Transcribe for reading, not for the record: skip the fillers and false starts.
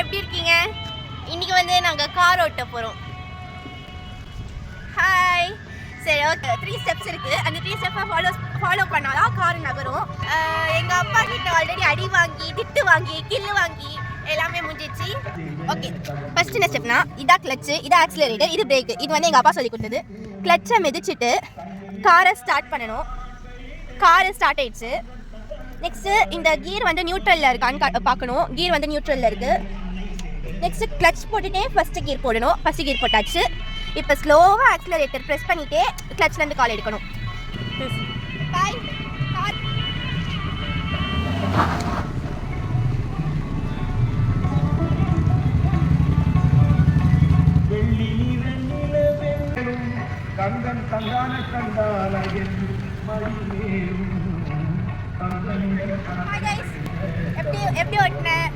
எப்படி இருக்கீங்க? இன்னைக்கு வந்து நாங்கள் கார் ஓட்ட போகிறோம். ஹாய். சரி, ஓகே. 3 ஸ்டெப்ஸ் இருக்குது. அந்த 3 ஸ்டெப்பை ஃபாலோ பண்ணாதான் கார் நகரும். எங்கள் அப்பா கிட்ட ஆல்ரெடி அடி வாங்கி, திட்டு வாங்கி, கில்லு வாங்கி எல்லாமே முடிஞ்சிச்சு. ஓகே, ஃபர்ஸ்ட் என்ன ஸ்டெப்னா, இதான் கிளச்சு, இதான் ஆக்சிலரேட்டர், இது பிரேக்கு. இது வந்து எங்கள் அப்பா சொல்லி கொடுத்தது. கிளச்சை மிதிச்சுட்டு காரை ஸ்டார்ட் பண்ணணும். காரு ஸ்டார்ட் ஆயிடுச்சு. நெக்ஸ்ட்டு இந்த கீர் வந்து நியூட்ரலில் இருக்கான்னு பார்க்கணும். கீர் வந்து நியூட்ரலில் இருக்குது. நெக்ஸ்ட்டு கிளச் போட்டுகிட்டே ஃபஸ்ட்டு கீர் போடணும். ஃபஸ்ட்டு கீர் போட்டாச்சு. இப்போ ஸ்லோவாக ஆக்சிலரேட்டர் ப்ரெஸ் பண்ணிகிட்டே கிளச்லேருந்து கால் எடுக்கணும். பாய். கார் கந்தன் தங்கான கண்டாலகில் எப்படி ஓட்டினேன்?